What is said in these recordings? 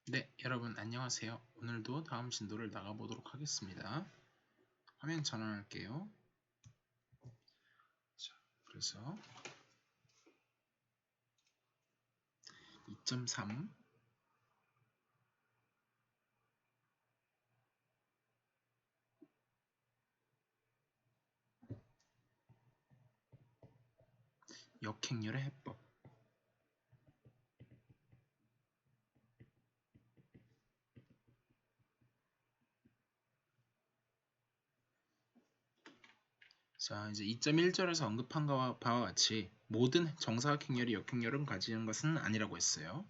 네, 여러분 안녕하세요. 오늘도 다음 진도를 나가보도록 하겠습니다. 화면 전환할게요. 자, 그래서 2.3 역행렬의 해법. 자, 이제 2.1절에서 언급한 바와 같이 모든 정사각행렬이 역행렬은 가지는 것은 아니라고 했어요.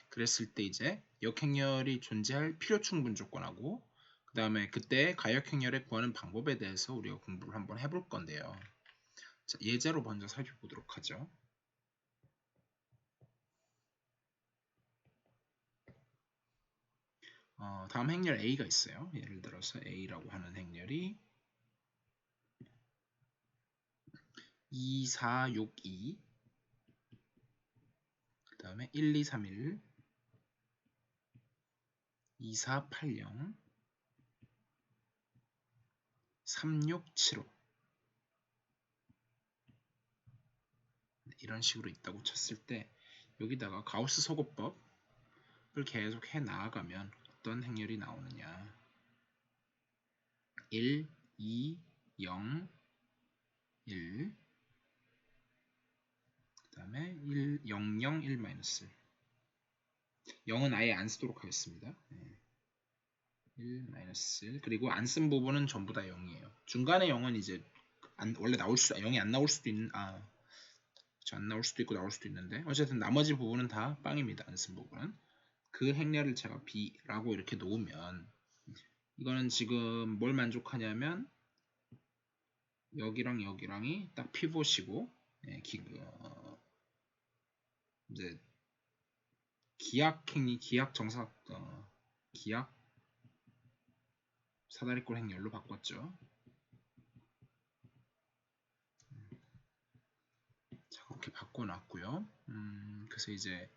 그랬을 때 이제 역행렬이 존재할 필요충분 조건하고 그 다음에 그때 가역행렬에 구하는 방법에 대해서 우리가 공부를 한번 해볼 건데요. 자, 예제로 먼저 살펴보도록 하죠. 다음 행렬 A가 있어요. 예를 들어서 A라고 하는 행렬이 2, 4, 6, 2, 그 다음에 1, 2, 3, 1, 2, 4, 8, 0, 3, 6, 7, 5 이런 식으로 있다고 쳤을 때 여기다가 가우스 소거법을 계속 해 나아가면 어떤 행렬이 나오느냐 1, 2, 0, 1, 그 다음에 1, 0, 0, 1, 1. 0은 아예 안 쓰도록 하겠습니다. 1, 1, 그리고 안 쓴 부분은 전부 다 0이에요. 중간에 0은 이제 원래 0이 안 나올 수도 있는, 안 나올 수도 있고 나올 수도 있는데, 어쨌든 나머지 부분은 다 빵입니다. 안 쓴 부분은. 그 행렬을 제가 B라고 이렇게 놓으면, 이거는 지금 뭘 만족하냐면, 여기랑 여기랑이 딱 피봇이고, 이제 기약 정사, 기약 사다리꼴 행렬로 바꿨죠. 자, 그렇게 바꿔놨고요. 그래서 이제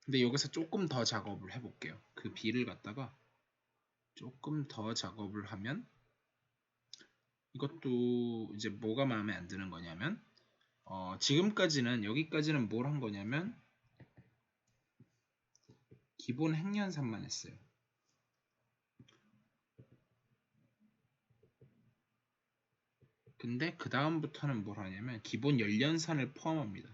근데 여기서 조금 더 작업을 해볼게요. 그 B를 갖다가 조금 더 작업을 하면 이것도 이제 뭐가 마음에 안 드는 거냐면 지금까지는 여기까지는 뭘 한 거냐면 기본 행연산만 했어요. 근데 그 다음부터는 뭘 하냐면 기본 열연산을 포함합니다.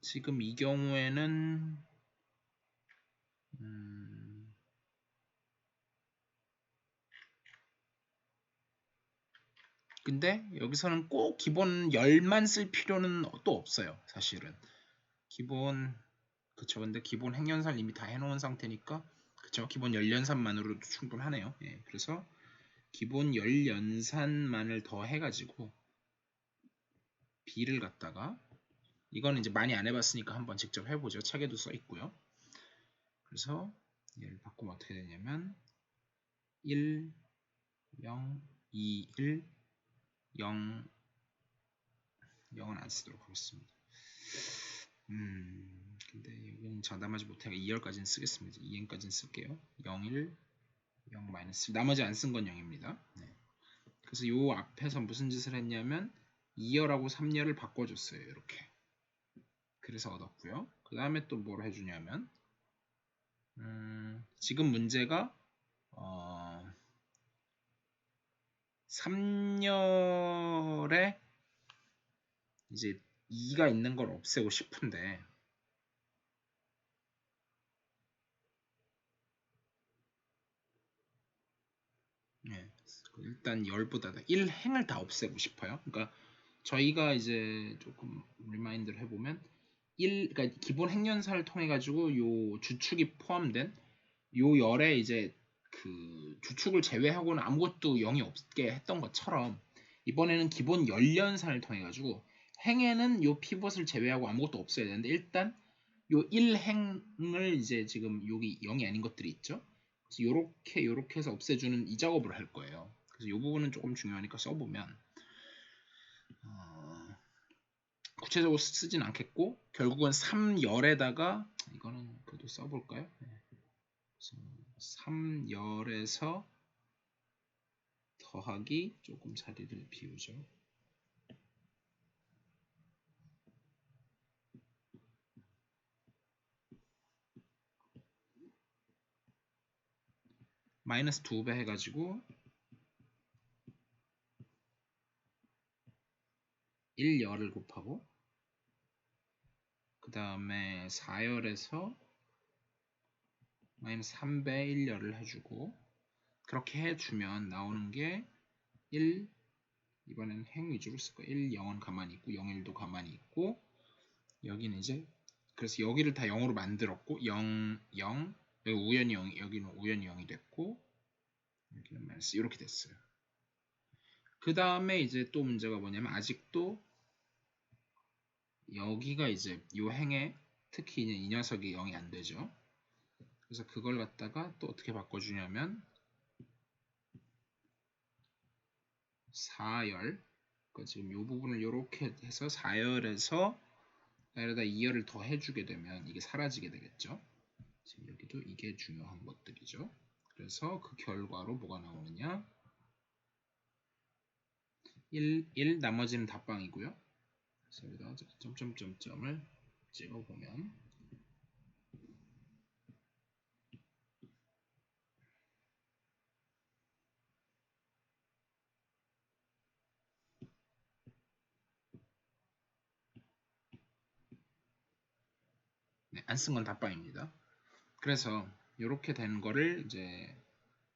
지금 이 경우에는 근데 여기서는 꼭 기본 열만 쓸 필요는 또 없어요. 사실은 기본 그쵸. 근데 기본 행연산 이미 다 해놓은 상태니까 그쵸. 기본 열연산만으로도 충분하네요. 예, 그래서 기본 열연산만을 더 해가지고 B를 갖다가 이거는 이제 많이 안 해봤으니까 한번 직접 해보죠. 책에도 써 있고요. 그래서 얘를 바꾸면 어떻게 되냐면 1, 0, 2, 1, 0, 0은 안 쓰도록 하겠습니다. 근데 여기는 장담하지 못하니까 2열까지는 쓰겠습니다. 2n까지는 쓸게요. 0, 1, 0, 마이너스 나머지 안 쓴 건 0입니다. 네. 그래서 요 앞에서 무슨 짓을 했냐면 2열하고 3열을 바꿔줬어요. 이렇게. 그래서 얻었고요. 그 다음에 또 뭘 해주냐면 지금 문제가 3열에 이제 2가 있는 걸 없애고 싶은데 예, 일단 열보다 1행을 다 없애고 싶어요. 그러니까 저희가 이제 조금 리마인드를 해보면 그러니까 기본 행연사를 통해 가지고 요 주축이 포함된 요 열에 이제 그 주축을 제외하고는 아무것도 0이 없게 했던 것처럼 이번에는 기본 열연산을 통해 가지고 행에는 요 피벗을 제외하고 아무것도 없어야 되는데 일단 요 1행을 이제 지금 여기 0이 아닌 것들이 있죠. 그래서 요렇게 해서 없애주는 이 작업을 할 거예요. 그래서 요 부분은 조금 중요하니까 써보면 구체적으로 쓰진 않겠고 결국은 3열에다가 이거는 그래도 써볼까요? 3열에서 더하기 조금 자리를 비우죠. 마이너스 2배 해가지고 1열을 곱하고 그 다음에 4열에서 마이너스 3배 1열을 해주고 그렇게 해주면 나오는 게 1, 이번엔 행 위주로 쓸 거예요. 1, 0은 가만히 있고 0, 1도 가만히 있고 여기는 이제 그래서 여기를 다 0으로 만들었고 0, 0, 여기 우연히 0, 여기는 우연히 0이 됐고 여기는 마이너스 이렇게 됐어요. 그 다음에 이제 또 문제가 뭐냐면 아직도 여기가 이제 요 행에 특히 이 녀석이 0이 안 되죠. 그래서 그걸 갖다가 또 어떻게 바꿔주냐면 4열 지금 이 부분을 이렇게 해서 4열에서 여기다 2열을 더 해주게 되면 이게 사라지게 되겠죠. 지금 여기도 이게 중요한 것들이죠. 그래서 그 결과로 뭐가 나오느냐 1 나머지는 다 빵이고요. 그래서 여기다 점점점점을 찍어보면 네, 안 쓴 건 다 빵입니다. 그래서 이렇게 된 거를 이제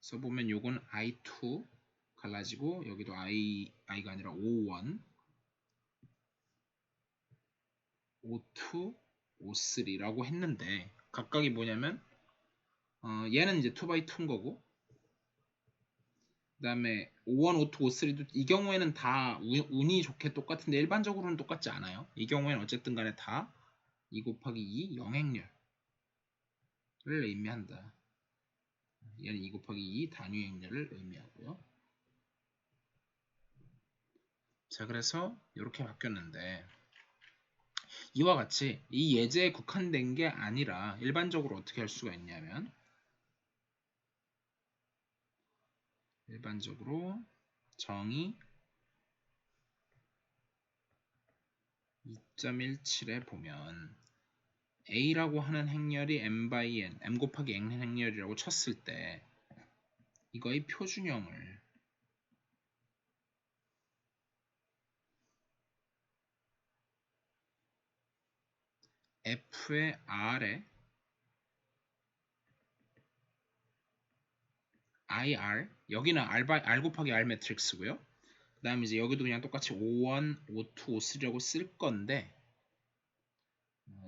써보면 요건 I2 갈라지고 여기도 I가 아니라 O1 O2 O3라고 했는데 각각이 뭐냐면 얘는 이제 2x2인 거고 그 다음에 O1, O2, O3도 이 경우에는 다 운이 좋게 똑같은데 일반적으로는 똑같지 않아요. 이 경우에는 어쨌든 간에 다 2 곱하기 2 영행렬을 의미한다. 얘는 2 곱하기 2 단위행렬을 의미하고요. 자, 그래서 이렇게 바뀌었는데 이와 같이 이 예제에 국한된 게 아니라 일반적으로 어떻게 할 수가 있냐면 일반적으로 정의 2.17에 보면 A라고 하는 행렬이 m by n, m 곱하기 n 행렬이라고 쳤을 때 이거의 표준형을 F의 R에 IR, 여기는 R 곱하기 R 매트릭스고요. 그 다음에 이제 여기도 그냥 똑같이 O1, O2, O3라고 쓸 건데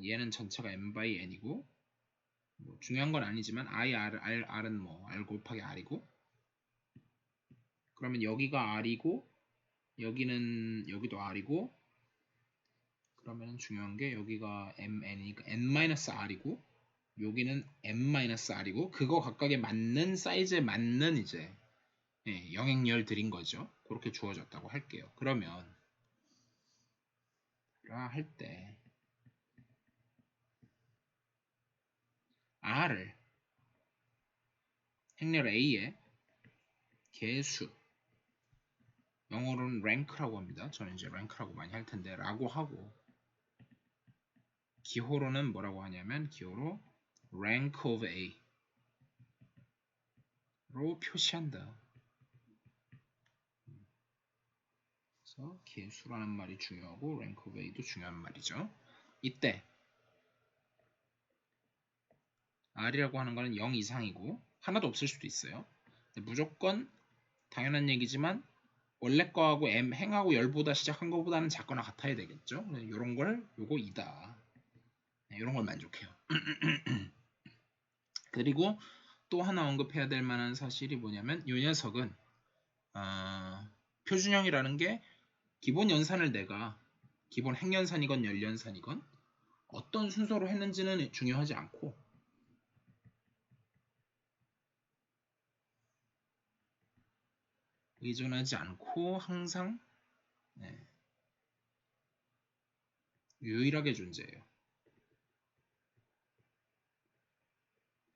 얘는 전체가 m by n이고 뭐 중요한 건 아니지만 R은 뭐 R 곱하기 R이고 그러면 여기가 R이고 여기도 R이고 그러면 중요한 게 여기가 MN이니까 N-R이고 여기는 M-R이고 그거 각각에 맞는 사이즈에 맞는 이제 영행열들인 거죠. 그렇게 주어졌다고 할게요. 그러면 할 때 R을 행렬 A의 개수 영어로는 rank라고 합니다. 저는 이제 rank라고 많이 할 텐데 라고 하고 기호로는 뭐라고 하냐면 기호로 rank of A로 표시한다. 그래서 개수라는 말이 중요하고 rank of A도 중요한 말이죠. 이때 R이라고 하는 거는 0 이상이고 하나도 없을 수도 있어요. 무조건 당연한 얘기지만 원래 거하고 행하고 열보다 시작한 거보다는 작거나 같아야 되겠죠. 이런 걸 요거 2다. 이런 걸 만족해요. 그리고 또 하나 언급해야 될 만한 사실이 뭐냐면 이 녀석은 표준형이라는 게 기본 연산을 내가 기본 행연산이건 열연산이건 어떤 순서로 했는지는 중요하지 않고 의존하지 않고 항상 유일하게 존재해요.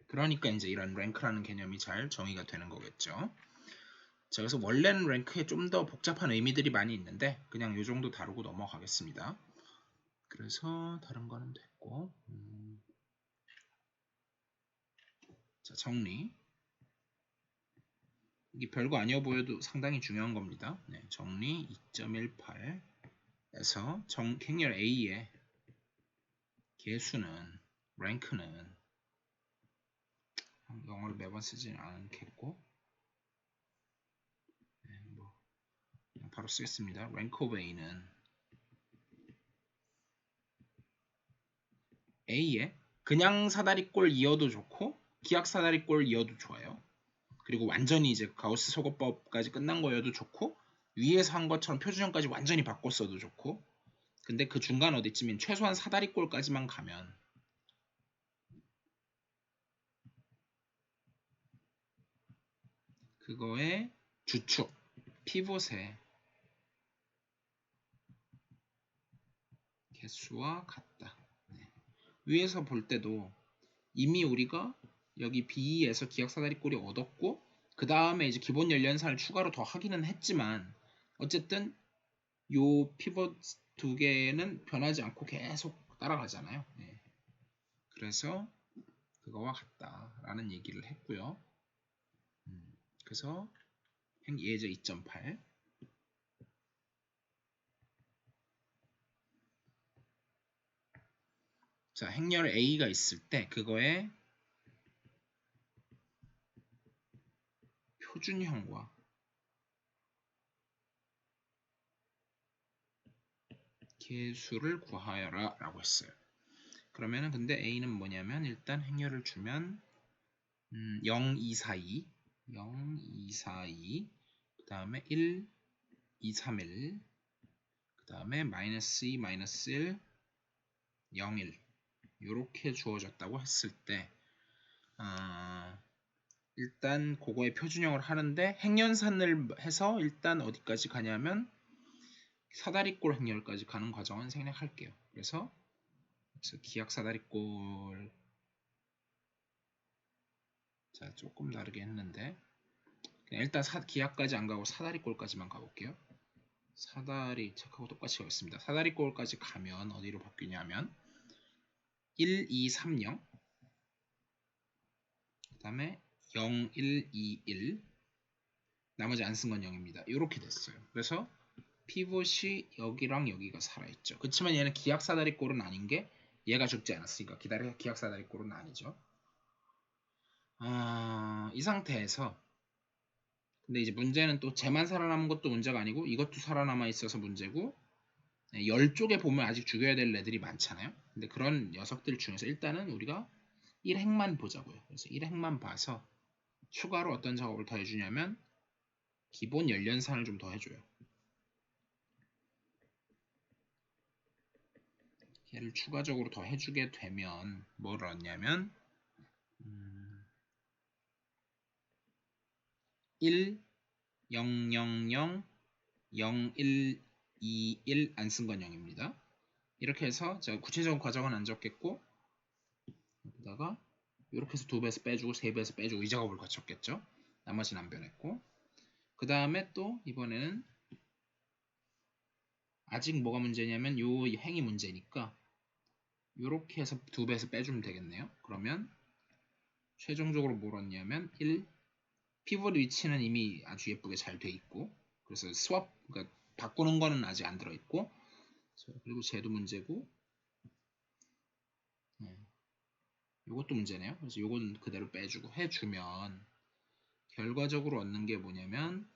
그러니까 이제 이런 랭크라는 개념이 잘 정의가 되는 거겠죠. 자, 그래서 원래는 랭크에 좀 더 복잡한 의미들이 많이 있는데 그냥 이 정도 다루고 넘어가겠습니다. 그래서 다른 거는 됐고, 자, 정리. 이게 별거 아니어 보여도 상당히 중요한 겁니다. 네, 정리 2.18에서 행렬 A의 개수는 랭크는 영어를 매번 쓰진 않겠고, 네, 뭐 그냥 바로 쓰겠습니다. rank of A는 A에 그냥 사다리꼴 이어도 좋고 기하 사다리꼴 이어도 좋아요. 그리고 완전히 이제 가우스 소거법까지 끝난 거여도 좋고 위에서 한 것처럼 표준형까지 완전히 바꿨어도 좋고, 근데 그 중간 어디쯤인 최소한 사다리꼴까지만 가면 그거의 주축 피봇의 개수와 같다. 네. 위에서 볼 때도 이미 우리가 여기 B에서 기하 사다리꼴이 얻었고 그 다음에 이제 기본 연련산을 추가로 더 하기는 했지만 어쨌든 요 피벗 두 개는 변하지 않고 계속 따라가잖아요. 네. 그래서 그거와 같다라는 얘기를 했고요. 그래서 예제 2.8 자, 행렬 A가 있을 때 그거의 표준형과 개수를 구하여라 라고 했어요. 그러면은 근데 A는 뭐냐면 일단 행렬을 주면 0, 2, 4, 2 0, 2, 4, 2 그 다음에 1, 2, 3, 1 그 다음에 마이너스 2, 마이너스 1 0, 1 이렇게 주어졌다고 했을 때 일단 그거의 표준형을 하는데 행연산을 해서 일단 어디까지 가냐면 사다리꼴 행렬까지 가는 과정은 생략할게요. 그래서 기하 사다리꼴 자 조금 다르게 했는데 그냥 일단 기하까지 안 가고 사다리꼴까지만 가볼게요. 사다리 책하고 똑같이 가겠습니다. 사다리꼴까지 가면 어디로 바뀌냐면 1, 2, 3, 0 그 다음에 0, 1, 2, 1 나머지 안 쓴 건 0입니다. 이렇게 됐어요. 그래서 피봇이 여기랑 여기가 살아있죠. 그렇지만 얘는 기하사다리꼴은 아닌 게 얘가 죽지 않았으니까 기하사다리꼴은 아니죠. 이 상태에서 근데 이제 문제는 또 쟤만 살아남은 것도 문제가 아니고 이것도 살아남아 있어서 문제고 10쪽에 보면 아직 죽여야 될 애들이 많잖아요. 근데 그런 녀석들 중에서 일단은 우리가 1행만 보자고요. 그래서 1행만 봐서 추가로 어떤 작업을 더 해주냐면 기본 연련산을 좀 더 해줘요. 얘를 추가적으로 더 해주게 되면 뭘 얻냐면 1, 0, 0, 0, 0, 1, 2, 1 안 쓴 건 0입니다. 이렇게 해서 제가 구체적인 과정은 안 적겠고 여기다가 이렇게 해서 2배에서 빼주고 3배에서 빼주고 이 작업을 거쳤겠죠. 나머지는 안 변했고 그 다음에 또 이번에는 아직 뭐가 문제냐면 요 행이 문제니까 이렇게 해서 2배에서 빼주면 되겠네요. 그러면 최종적으로 뭘 얻냐면 1 피벗 위치는 이미 아주 예쁘게 잘 돼 있고 그래서 스왑 그러니까 바꾸는 거는 아직 안 들어 있고 그리고 쟤도 문제고 이것도 문제네요. 그래서 이건 그대로 빼주고 해주면 결과적으로 얻는 게 뭐냐면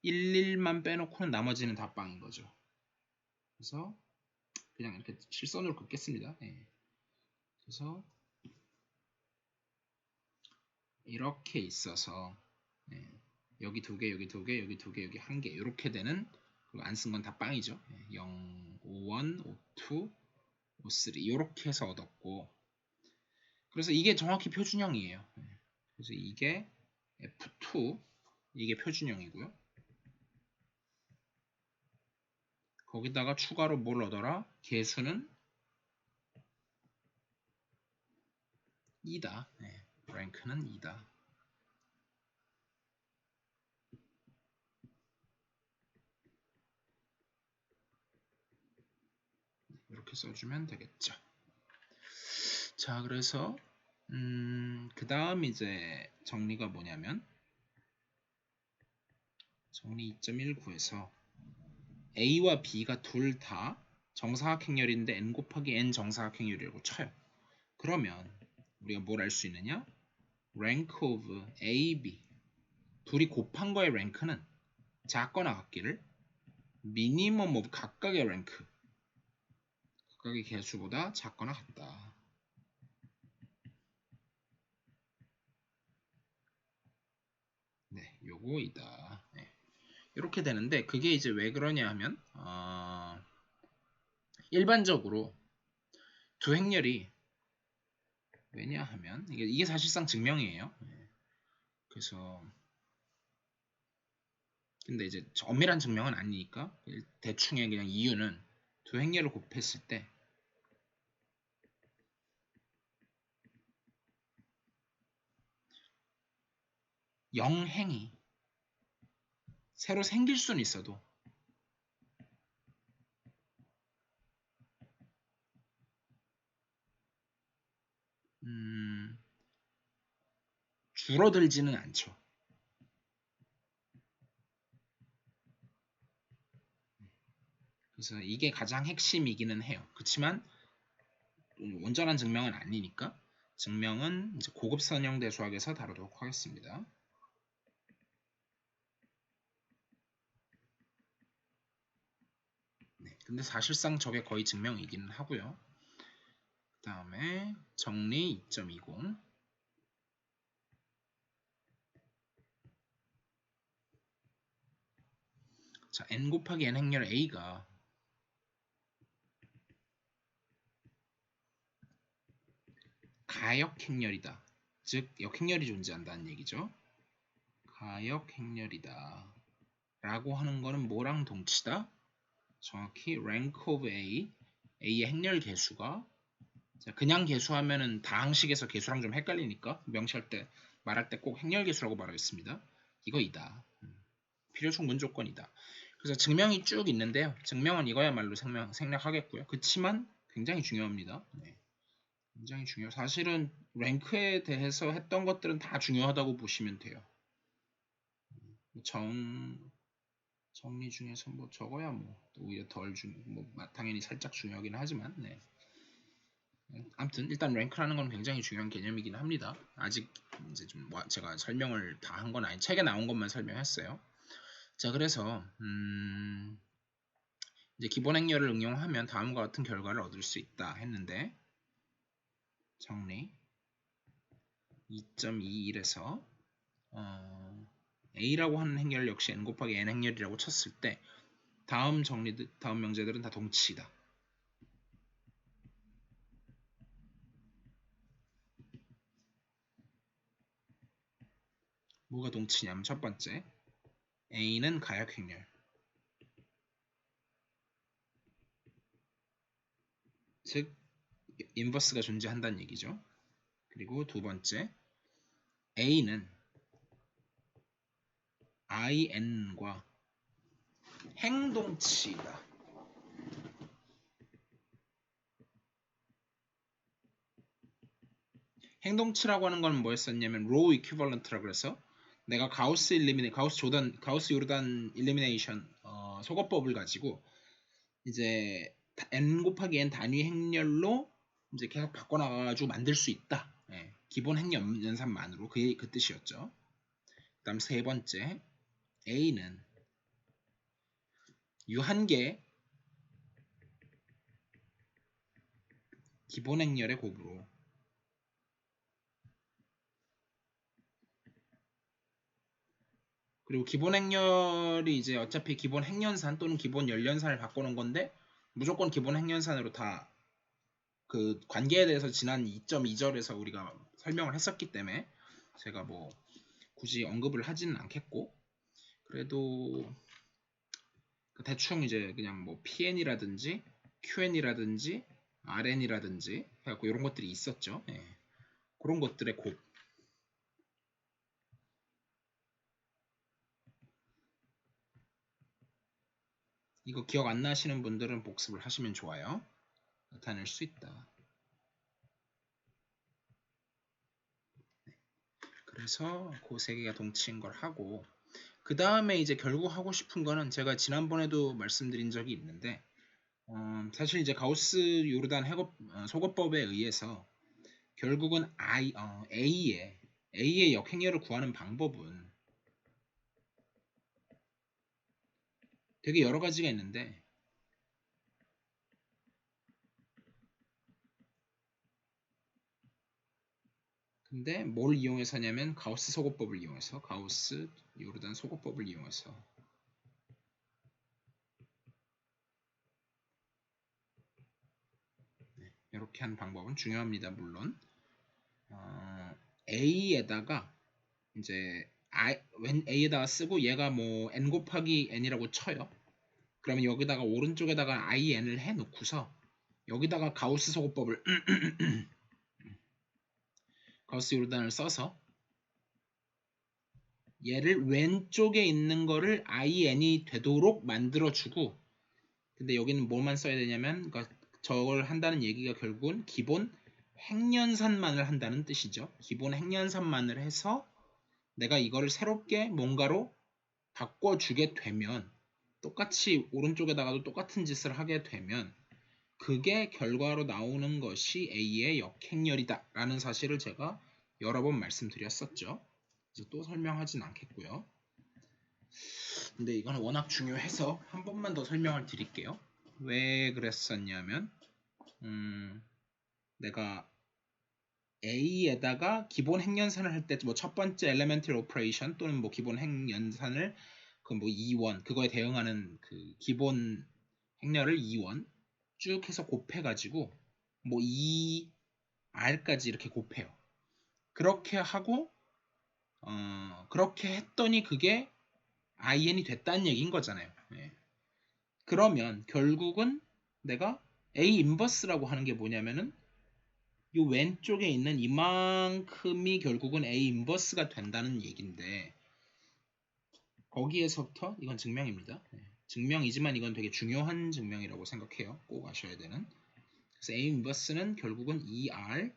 1, 1만 빼놓고는 나머지는 다 빵인 거죠. 그래서 그냥 이렇게 실선으로 긋겠습니다. 그래서 이렇게 있어서 여기 2개, 여기 2개, 여기 2개, 여기 1개 이렇게 되는 그리고 안 쓴 건 다 빵이죠. 0, 5원, 5, 2, 5, 3 이렇게 해서 얻었고 그래서 이게 정확히 표준형이에요. 그래서 이게 F2 이게 표준형이고요. 거기다가 추가로 뭘 얻어라? 개수는 2다. 네, 랭크는 2다. 이렇게 써주면 되겠죠. 자, 그래서 그 다음 이제 정리가 뭐냐면 정리 2.19에서 A와 B가 둘 다 정사각행렬인데 n 곱하기 n 정사각행렬이라고 쳐요. 그러면 우리가 뭘 알 수 있느냐? rank of A, B 둘이 곱한 거의 랭크는 작거나 같기를 minimum of 각각의 랭크 각각의 개수보다 작거나 같다. 네, 요거이다. 네. 이렇게 되는데 그게 이제 왜 그러냐 하면 일반적으로 두 행렬이 왜냐하면 이게 사실상 증명이에요. 네. 그래서 근데 이제 엄밀한 증명은 아니니까 대충의 그냥 이유는 두 행렬을 곱했을 때 영행이 새로 생길 수는 있어도 줄어들지는 않죠. 그래서 이게 가장 핵심이기는 해요. 그렇지만 온전한 증명은 아니니까 증명은 이제 고급 선형 대수학에서 다루도록 하겠습니다. 네, 근데 사실상 저게 거의 증명이기는 하고요. 그 다음에 정리 2.20 자, n 곱하기 n 행렬 a가 가역행렬이다. 즉 역행렬이 존재한다는 얘기죠. 가역행렬이다. 라고 하는 거는 뭐랑 동치다? 정확히 rank of A, A의 행렬 개수가 그냥 개수하면은 다항식에서 개수랑 좀 헷갈리니까 명시할 때 말할 때 꼭 행렬 개수라고 말하겠습니다. 이거이다. 필요충분 조건이다. 그래서 증명이 쭉 있는데요. 증명은 이거야말로 생략하겠고요. 그렇지만 굉장히 중요합니다. 네. 굉장히 중요해요. 사실은 랭크에 대해서 했던 것들은 다 중요하다고 보시면 돼요. 정리 중에서 뭐 저거야 뭐 오히려 당연히 살짝 중요하긴 하지만 네. 아무튼 일단 랭크라는 건 굉장히 중요한 개념이긴 합니다. 아직 이제 좀 제가 설명을 다 한 건 아닌 책에 나온 것만 설명했어요. 자, 그래서 이제 기본 행렬을 응용하면 다음과 같은 결과를 얻을 수 있다 했는데 정리 2.21에서 A라고 하는 행렬 역시 n 곱하기 n 행렬이라고 쳤을 때 다음 명제들은 다 동치이다. 뭐가 동치냐면 첫 번째 A는 가역행렬 즉 인버스가 존재한다는 얘기죠. 그리고 두 번째 A는 IN과 행동치이다. 행동치라고 하는 건 뭐였었냐면 로우 이퀴벌런트라고 해서 내가 가우스 요르단 일리미네이션 소거법을 가지고 이제 n 곱하기 n 단위 행렬로 이제 계속 바꿔나가가지고 만들 수 있다. 예, 기본 행렬 연산만으로 그 뜻이었죠. 그다음 세 번째 A는 유한계 기본 행렬의 곱으로 그리고 기본 행렬이 이제 어차피 기본 행연산 또는 기본 열연산을 바꿔놓은 건데 무조건 기본 행연산으로 다 그 관계에 대해서 지난 2.2절에서 우리가 설명을 했었기 때문에 제가 뭐 굳이 언급을 하지는 않겠고 그래도 대충 이제 그냥 뭐 PN이라든지 QN이라든지 RN이라든지 해갖고 이런 것들이 있었죠. 예. 그런 것들의 곱. 이거 기억 안 나시는 분들은 복습을 하시면 좋아요. 나타낼 수 있다. 그래서 그 세 개가 동치인 걸 하고, 그 다음에 이제 결국 하고 싶은 거는 제가 지난번에도 말씀드린 적이 있는데, 사실 이제 가우스 요르단 소거법에 의해서 결국은 A의 역행렬을 구하는 방법은 되게 여러 가지가 있는데, 근데 뭘 이용해서 하냐면 가우스 소거법을 이용해서, 가우스 요르단 소거법을 이용해서 이렇게 하는 방법은 중요합니다. 물론 A에다가 이제 A에다가 쓰고 얘가 뭐 n 곱하기 n이라고 쳐요. 그러면 여기다가 오른쪽에다가 in을 해놓고서 여기다가 가우스 소거법을 가우스 요르단을 써서 얘를 왼쪽에 있는 거를 in이 되도록 만들어주고, 근데 여기는 뭐만 써야 되냐면, 그러니까 저걸 한다는 얘기가 결국은 기본 행연산만을 한다는 뜻이죠. 기본 행연산만을 해서 내가 이거를 새롭게 뭔가로 바꿔주게 되면, 똑같이 오른쪽에다가도 똑같은 짓을 하게 되면 그게 결과로 나오는 것이 A의 역행렬이다 라는 사실을 제가 여러 번 말씀드렸었죠. 그래서 또 설명하진 않겠고요. 근데 이건 워낙 중요해서 한 번만 더 설명을 드릴게요. 왜 그랬었냐면 내가 A에다가 기본 행연산을 할 때 뭐 첫 번째 elementary operation 또는 뭐 기본 행연산을 그 뭐 2원 그거에 대응하는 그 기본 행렬을 2원 쭉 해서 곱해가지고 뭐 2R까지 이렇게 곱해요. 그렇게 하고 그렇게 했더니 그게 IN이 됐다는 얘기인 거잖아요. 예. 그러면 결국은 내가 A 인버스라고 하는 게 뭐냐면은 이 왼쪽에 있는 이만큼이 결국은 A 인버스가 된다는 얘긴데, 거기에서부터 이건 증명입니다. 네. 증명이지만 이건 되게 중요한 증명이라고 생각해요. 꼭 아셔야 되는. 그래서 A 인버스는 결국은 2R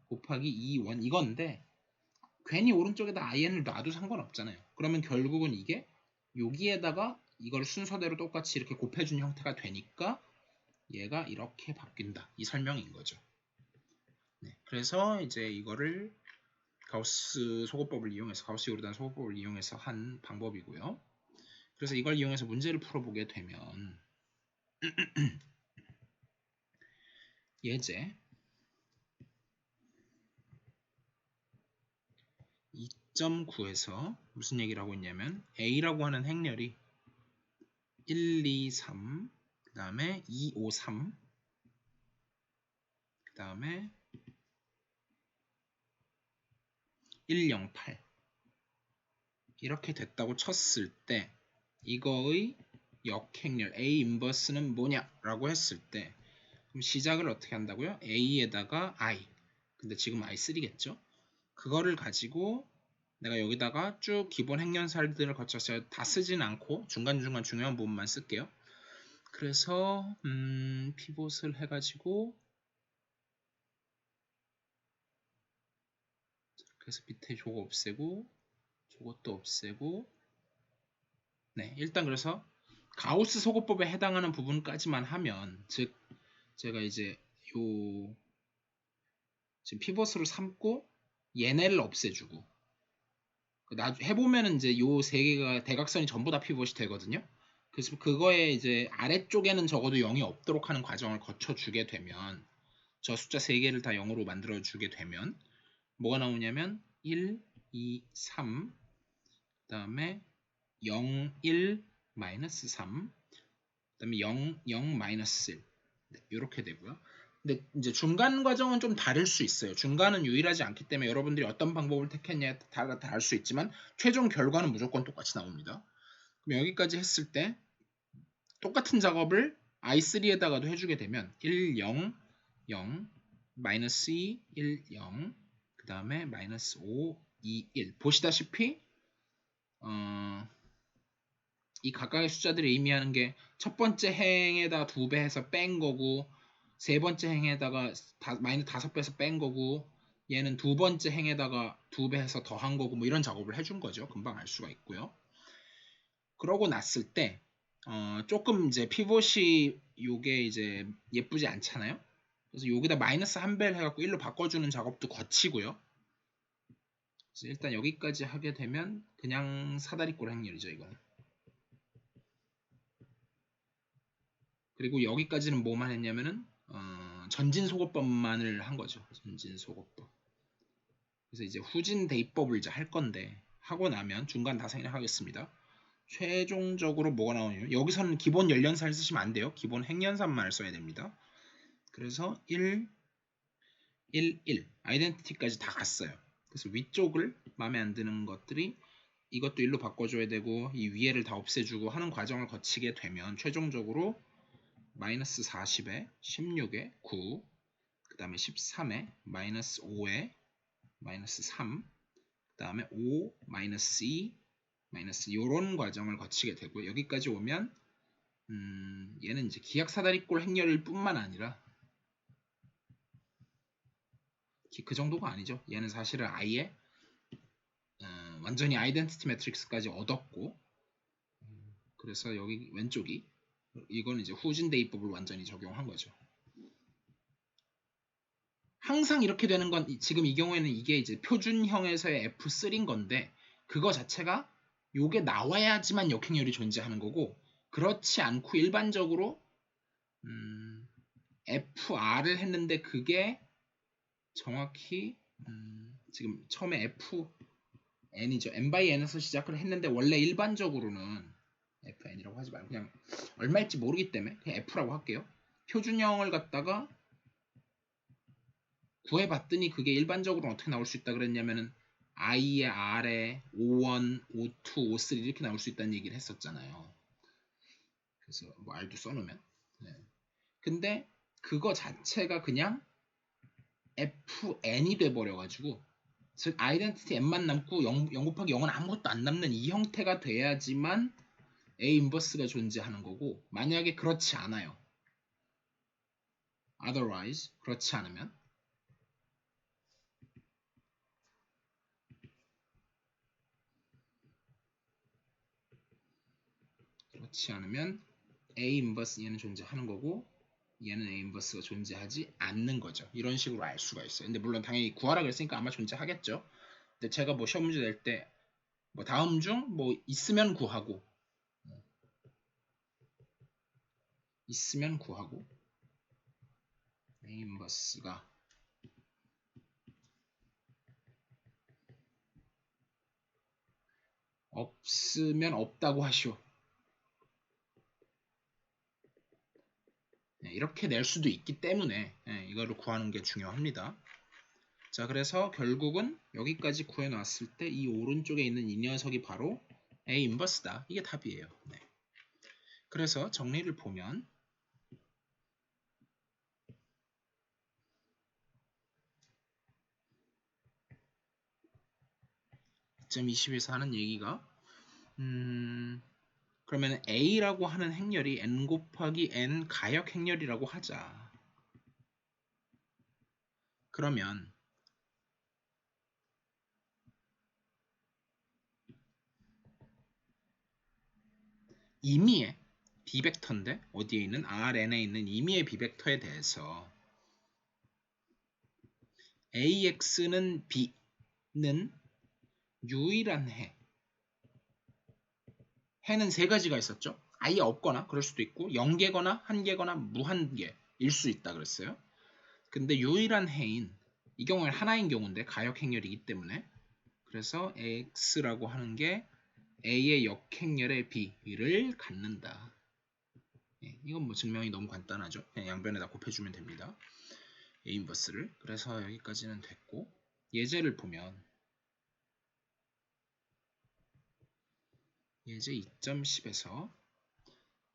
곱하기 2원 이건데, 괜히 오른쪽에다 IN을 놔도 상관없잖아요. 그러면 결국은 이게 여기에다가 이걸 순서대로 똑같이 이렇게 곱해준 형태가 되니까 얘가 이렇게 바뀐다. 이 설명인 거죠. 네, 그래서 이제 이거를 가우스 소거법을 이용해서, 가우스 요르단 소거법을 이용해서 한 방법이고요. 그래서 이걸 이용해서 문제를 풀어보게 되면 예제 2.9에서 무슨 얘기를 하고 있냐면 A라고 하는 행렬이 1, 2, 3, 그 다음에 2, 5, 3, 그 다음에 1, 0, 8 이렇게 됐다고 쳤을 때 이거의 역행렬 A 인버스는 뭐냐라고 했을 때 그럼 시작을 어떻게 한다고요? A에다가 I, 근데 지금 I3겠죠? 그거를 가지고 내가 여기다가 쭉 기본 행연살들을 거쳐서 다 쓰진 않고 중간중간 중요한 부분만 쓸게요. 그래서 피봇을 해가지고, 그래서 밑에 저거 없애고 저것도 없애고, 네, 일단 그래서 가우스 소거법에 해당하는 부분까지만 하면, 즉 제가 이제 요 지금 피벗으로 삼고 얘네를 없애주고 해보면은 이제 요 세 개가 대각선이 전부 다 피벗이 되거든요. 그래서 그거에 이제 아래쪽에는 적어도 0이 없도록 하는 과정을 거쳐주게 되면, 저 숫자 3개를 다 0으로 만들어주게 되면 뭐가 나오냐면 1, 2, 3, 그 다음에 0, 1, 마이너스 3, 그 다음에 0, 0, 마이너스 1 이렇게 되고요. 근데 이제 중간 과정은 좀 다를 수 있어요. 중간은 유일하지 않기 때문에 여러분들이 어떤 방법을 택했냐에 따라 다를 수 있지만 최종 결과는 무조건 똑같이 나옵니다. 그럼 여기까지 했을 때 똑같은 작업을 i3에다가도 해주게 되면 1, 0, 0, 마이너스 2, 1, 0, 그 다음에 마이너스 5, 2, 1. 보시다시피 이 각각의 숫자들이 의미하는 게 첫 번째 행에다 2배 해서 뺀 거고, 세 번째 행에다가 마이너스 5배 해서 뺀 거고, 얘는 두 번째 행에다가 2배 해서 더한 거고, 뭐 이런 작업을 해준 거죠. 금방 알 수가 있고요. 그러고 났을 때 조금 이제 피봇이 요게 이제 예쁘지 않잖아요. 그래서 여기다 마이너스 한 배를 해갖고 1로 바꿔주는 작업도 거치고요. 그래서 일단 여기까지 하게 되면 그냥 사다리꼴 행렬이죠, 이거는. 그리고 여기까지는 뭐만 했냐면은 전진소거법만을 한 거죠. 전진소거법. 그래서 이제 후진 대입법을 이제 할 건데, 하고 나면 중간 다생을 하겠습니다. 최종적으로 뭐가 나오냐면, 여기서는 기본 연련사를 쓰시면 안 돼요. 기본 행연산만을 써야 됩니다. 그래서 1, 1, 1 아이덴티티까지 다 갔어요. 그래서 위쪽을 마음에 안 드는 것들이 이것도 1로 바꿔줘야 되고, 이 위에를 다 없애주고 하는 과정을 거치게 되면 최종적으로 마이너스 40에 16에 9, 그 다음에 13에 마이너스 5에 마이너스 3, 그 다음에 5, 마이너스 2, 마이너스 이런 과정을 거치게 되고, 여기까지 오면 얘는 이제 기약사다리꼴 행렬일 뿐만 아니라 그 정도가 아니죠. 얘는 사실은 아예 완전히 아이덴티티 매트릭스까지 얻었고, 그래서 여기 왼쪽이 이건 이제 후진 대입법을 완전히 적용한 거죠. 항상 이렇게 되는 건 지금 이 경우에는 이게 이제 표준형에서의 F3인 건데, 그거 자체가 요게 나와야지만 역행렬이 존재하는 거고, 그렇지 않고 일반적으로 FR을 했는데 그게 정확히 지금 처음에 FN이죠. N/N에서 시작을 했는데 원래 일반적으로는 FN이라고 하지 말고 그냥 얼마일지 모르기 때문에 그냥 F라고 할게요. 표준형을 갖다가 구해봤더니 그게 일반적으로 어떻게 나올 수 있다 그랬냐면은 I의 R에 51, 52, 53 이렇게 나올 수 있다는 얘기를 했었잖아요. 그래서 뭐 R도 써놓으면. 네. 근데 그거 자체가 그냥 FN이 돼버려가지고, 즉 아이덴티티 N만 남고 0 곱하기 0은 아무것도 안 남는 이 형태가 돼야지만 A 인버스가 존재하는 거고, 만약에 그렇지 않아요. otherwise 그렇지 않으면 A 인버스 얘는 존재하는 거고, 얘는 A 인버스가 존재하지 않는 거죠. 이런 식으로 알 수가 있어요. 근데 물론 당연히 구하라 그랬으니까 아마 존재하겠죠. 근데 제가 뭐 시험 문제 낼 때 뭐 다음 중 뭐 있으면 구하고 A 인버스가 없으면 없다고 하시오. 이렇게 낼 수도 있기 때문에 이거를 구하는 게 중요합니다. 자, 그래서 결국은 여기까지 구해놨을 때 이 오른쪽에 있는 이 녀석이 바로 A 인버스다. 이게 답이에요. 네. 그래서 정리를 보면 2.20에서 하는 얘기가 그러면 A라고 하는 행렬이 N 곱하기 N 가역 행렬이라고 하자. 그러면 임의의 B벡터인데 어디에 있는 Rn에 있는 임의의 B벡터에 대해서 AX는 B는 유일한 해는 세 가지가 있었죠. 아예 없거나 그럴 수도 있고 0개거나 1개거나 무한개일 수 있다 그랬어요. 근데 유일한 해인 이 경우에는 하나인 경우인데 가역 행렬이기 때문에, 그래서 X라고 하는 게 A의 역행렬의 B를 갖는다. 이건 뭐 증명이 너무 간단하죠. 그냥 양변에다 곱해주면 됩니다. A 인버스를. 그래서 여기까지는 됐고, 예제를 보면 예제 2.10에서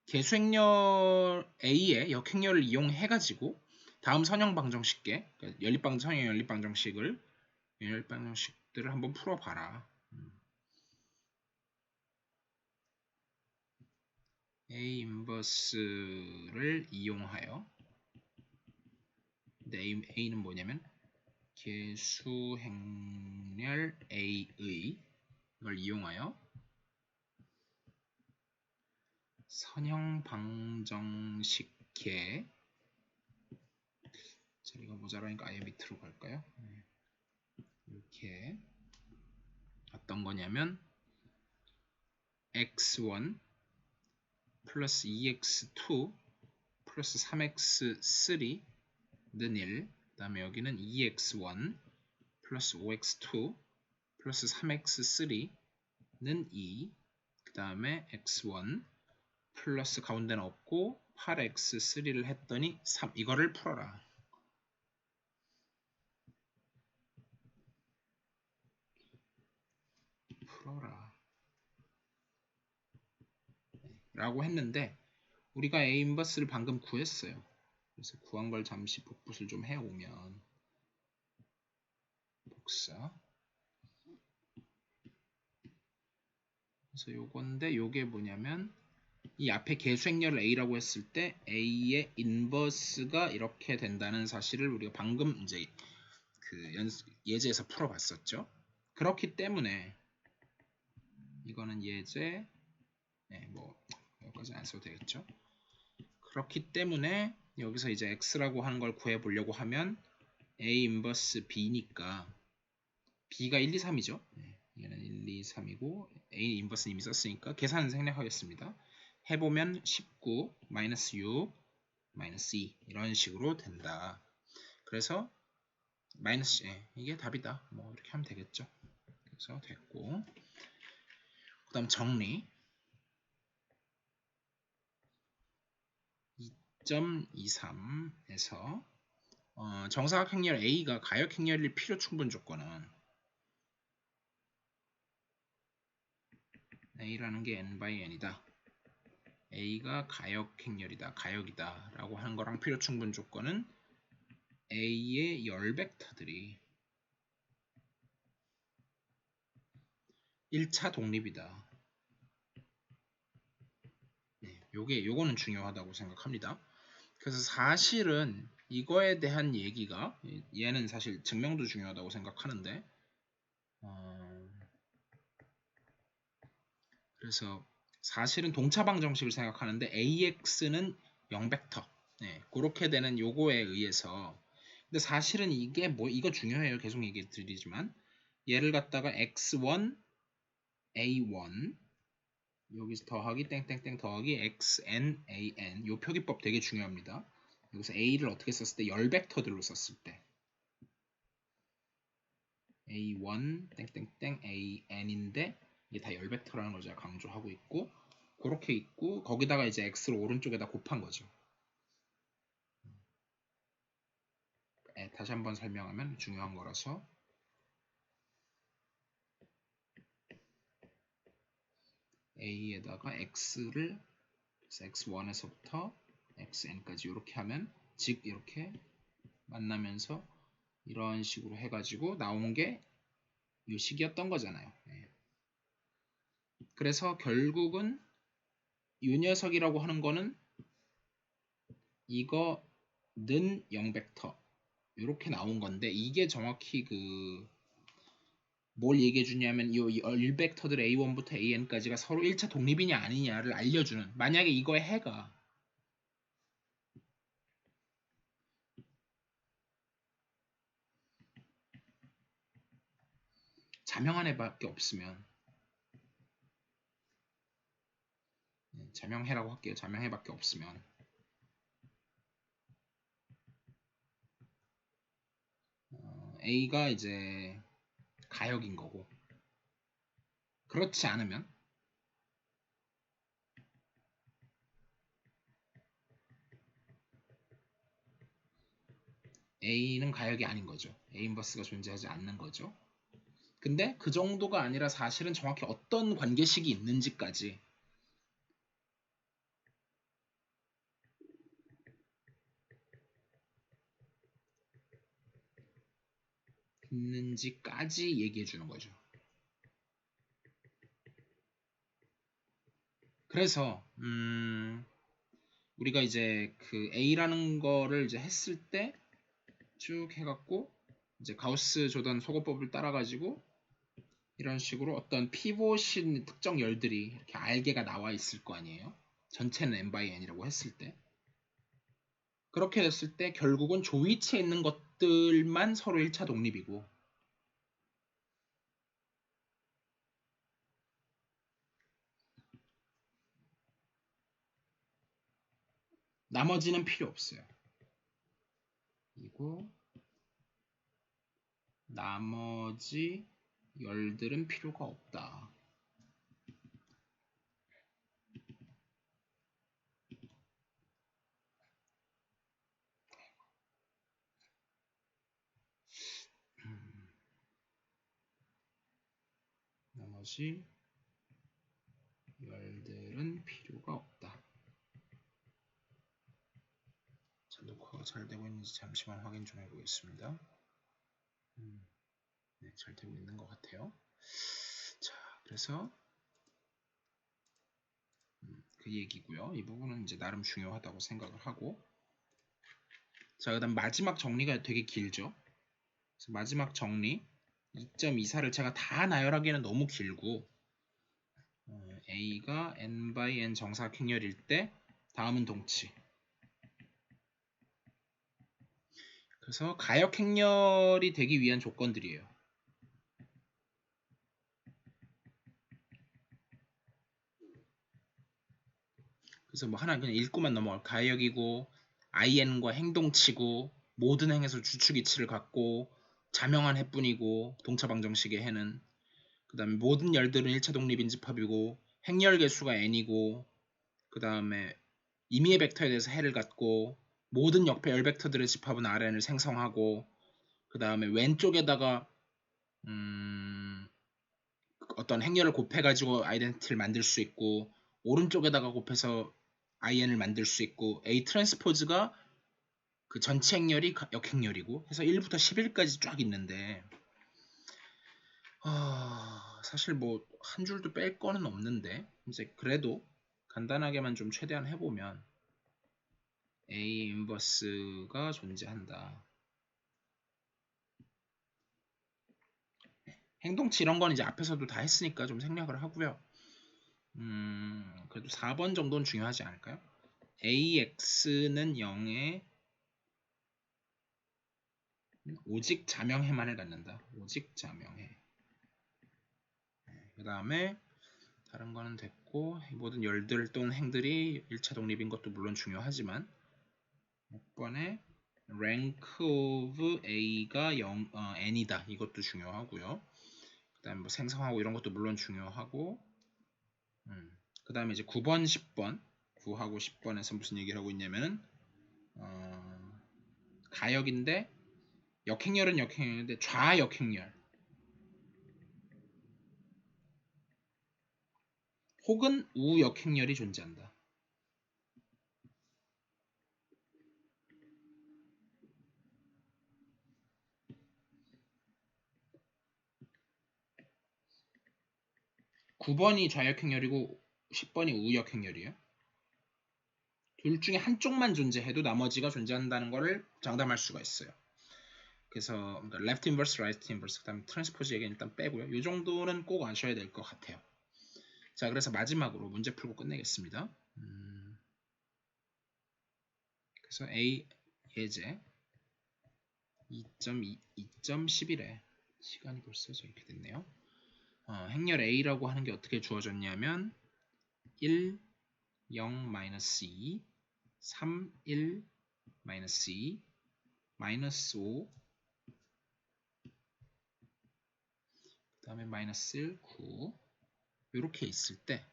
개수행렬 A의 역행렬을 이용해가지고 다음 선형 방정식계, 그러니까 연립방정, 선형 연립방정식을 윤활 방정식들을 한번 풀어봐라. A 인버스를 이용하여, 근데 A는 뭐냐면 개수행렬 A의 걸 이용하여 선형 방정식계, 자리가 모자라니까 아예 밑으로 갈까요? 이렇게 어떤 거냐면 x1 플러스 2x2 플러스 3x3는 1, 그 다음에 여기는 2x1 플러스 5x2 플러스 3x3는 2, 그 다음에 x1 플러스 가운데는 없고 8x3를 했더니 3, 이거를 풀어라. 라고 했는데 우리가 A 인버스를 방금 구했어요. 그래서 구한 걸 잠시 복붙을 좀 해오면, 복사, 그래서 요건데 요게 뭐냐면 이 앞에 개수행렬을 A라고 했을 때 A의 인버스가 이렇게 된다는 사실을 우리가 방금 이제 그 예제에서 풀어봤었죠. 그렇기 때문에 이거는 예제, 뭐 여기까지 안 써도 되겠죠. 그렇기 때문에 여기서 이제 x라고 하는 걸 구해보려고 하면 A 인버스 B니까 B가 1, 2, 3이죠. 얘는 1, 2, 3이고 A 인버스는 이미 썼으니까 계산 생략하겠습니다. 해보면 19, 마이너스 6, 마이너스 2 이런 식으로 된다. 그래서 마이너스 이게 답이다. 뭐 이렇게 하면 되겠죠. 그래서 됐고, 그 다음 정리 2.23에서 정사각행렬 A가 가역행렬일 필요 충분 조건은 A라는 게 n by n이다. A가 가역행렬이다, 가역이다 라고 하는 거랑 필요 충분 조건은 A의 열 벡터들이 1차 독립이다. 요거는 중요하다고 생각합니다. 그래서 사실은 이거에 대한 얘기가, 얘는 사실 증명도 중요하다고 생각하는데, 그래서 사실은 동차방 정식을 생각하는데 AX는 0벡터, 그렇게 되는 요거에 의해서, 근데 사실은 이게 뭐 이거 중요해요. 계속 얘기 드리지만 얘를 갖다가 x1 a1 여기서 더하기 땡땡땡 더하기 xn an, 요 표기법 되게 중요합니다. 여기서 a를 어떻게 썼을 때 열 벡터들로 썼을 때 a1 땡땡땡 an인데 이게 다 열 벡터라는 걸 제가 강조하고 있고, 그렇게 있고 거기다가 이제 x를 오른쪽에다 곱한 거죠. 다시 한번 설명하면 중요한 거라서 a에다가 x를 x1에서부터 xn까지 이렇게 하면 즉 이렇게 만나면서 이런 식으로 해가지고 나온 게 이 식이었던 거잖아요. 그래서 결국은 이 녀석이라고 하는 거는 이거는 0벡터 이렇게 나온 건데, 이게 정확히 뭘 얘기해 주냐면 이 1벡터들 A1부터 AN까지가 서로 1차 독립이냐 아니냐를 알려주는, 만약에 이거의 해가 자명한 해밖에 없으면, 자명해라고 할게요. 자명해밖에 없으면 A가 이제 가역인 거고, 그렇지 않으면 A는 가역이 아닌 거죠. A 인버스가 존재하지 않는 거죠. 근데 그 정도가 아니라 사실은 정확히 어떤 관계식이 있는지까지 있는지까지 얘기해 주는 거죠. 그래서 우리가 이제 그 A라는 거를 이제 했을 때 쭉 해갖고 이제 가우스 조던 소거법을 따라가지고 이런 식으로 어떤 피봇인 특정 열들이 이렇게 알게가 나와 있을 거 아니에요. 전체는 n by n이라고 했을 때 그렇게 됐을 때 결국은 조위치에 있는 것들만 서로 1차 독립이고 나머지는 필요 없어요. 그리고 나머지 열들은 필요가 없다. 나머지 열들은 필요가 없다. 자, 녹화가 잘 되고 있는지 잠시만 확인 좀 해보겠습니다. 네, 잘 되고 있는 것 같아요. 자, 그래서 그 얘기고요. 이 부분은 이제 나름 중요하다고 생각을 하고 자, 그 다음 마지막 정리가 되게 길죠. 그래서 마지막 정리 2.24를 제가 다 나열하기에는 너무 길고 A가 n by n 정사각행렬일 때 다음은 동치 그래서 가역행렬이 되기 위한 조건들이에요. 그래서 뭐 하나 그냥 읽고만 넘어갈 가역이고 in과 행동치고 모든 행에서 주축이치를 갖고 자명한 해뿐이고 동차방정식의 해는 그 다음에 모든 열들은 1차 독립인집합이고 행열 개수가 n이고 그 다음에 임의의 벡터에 대해서 해를 갖고 모든 역배 열 벡터들의 집합은 Rn을 생성하고 그 다음에 왼쪽에다가 어떤 행렬을 곱해가지고 아이덴티티를 만들 수 있고 오른쪽에다가 곱해서 in을 만들 수 있고 A 트랜스포즈가 그 전체 행렬이 역행렬이고 해서 1부터 11까지 쫙 있는데 사실 뭐 한 줄도 뺄 거는 없는데 이제 그래도 간단하게만 좀 최대한 해보면 A 인버스가 존재한다. 행동치 이런 건 이제 앞에서도 다 했으니까 좀 생략을 하고요. 그래도 4번 정도는 중요하지 않을까요? AX는 0에 오직 자명해만을 갖는다. 오직 자명해. 그 다음에 다른 거는 됐고 모든 열들 또는 행들이 1차 독립인 것도 물론 중요하지만 6번에 rank of A가 n이다. 이것도 중요하고요. 그 다음에 뭐 생성하고 이런 것도 물론 중요하고 그 다음에 이제 9번, 10번 9하고 10번에서 무슨 얘기를 하고 있냐면은 가역인데 역행열은 역행열인데 좌역행열 혹은 우역행열이 존재한다. (9번이) 좌역행열이고 (10번이) 우역행열이에요. 둘 중에 한쪽만 존재해도 나머지가 존재한다는 것을 장담할 수가 있어요. 그래서 그러니까 left inverse, right inverse, 그다음 트랜스포즈 얘기는 일단 빼고요. 이 정도는 꼭 아셔야 될 것 같아요. 자, 그래서 마지막으로 문제 풀고 끝내겠습니다. 그래서 A 예제 2.11에 시간이 벌써 저렇게 됐네요. 행렬 A라고 하는 게 어떻게 주어졌냐면 1, 0, -2, 3, 1, -2, -5, 그 다음에 -1, 9 이렇게 있을 때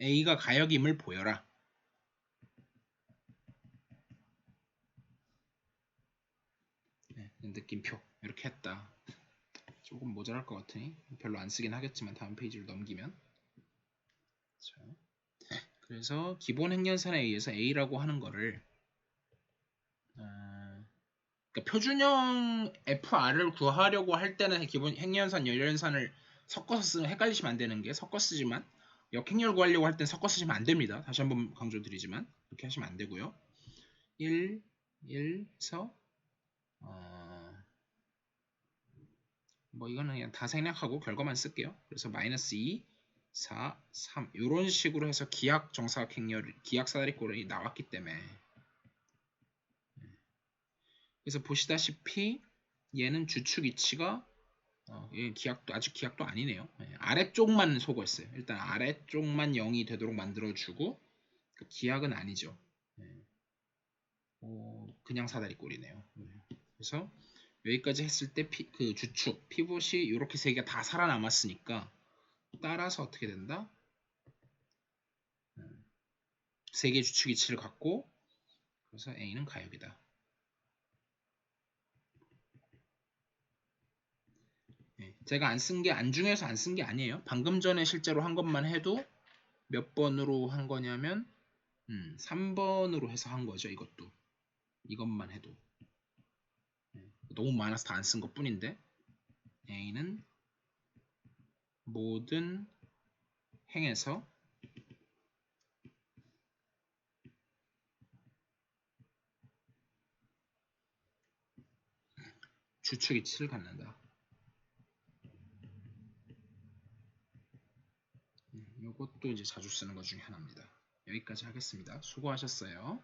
A가 가역임을 보여라. 네, 느낌표 이렇게 했다. 조금 모자랄 것 같으니 별로 안 쓰긴 하겠지만 다음 페이지를 넘기면 자, 그래서 기본 행렬선에 의해서 A라고 하는 거를 그러니까 표준형 FR을 구하려고 할 때는 기본 행렬산, 열연산을 섞어서 쓰면 헷갈리시면 안 되는 게 섞어 쓰지만 역행렬 구하려고 할 땐 섞어 쓰시면 안 됩니다. 다시 한번 강조드리지만 그렇게 하시면 안 되고요. 1, 1에서 뭐 이거는 그냥 다 생략하고 결과만 쓸게요. 그래서 마이너스 2, 4, 3 이런 식으로 해서 기약 정사각 행렬, 기약 사다리꼴이 나왔기 때문에 그래서 보시다시피 얘는 주축 위치가 기약도 아직 기약도 아니네요. 아래쪽만 소거했어요. 일단 아래쪽만 0이 되도록 만들어주고 기약은 아니죠. 그냥 사다리꼴이네요. 그래서 여기까지 했을 때 그 주축, 피봇이 이렇게 세 개가 다 살아남았으니까 따라서 어떻게 된다? 세 개의 주축 위치를 갖고 그래서 A는 가역이다. 제가 안 쓴 게 안중에서 안 쓴 게 아니에요. 방금 전에 실제로 한 것만 해도 몇 번으로 한 거냐면 3번으로 해서 한 거죠. 이것도. 이것만 해도. 너무 많아서 다 안 쓴 것 뿐인데 A는 모든 행에서 주축 위치를 갖는다. 이것도 이제 자주 쓰는 것 중에 하나입니다. 여기까지 하겠습니다. 수고하셨어요.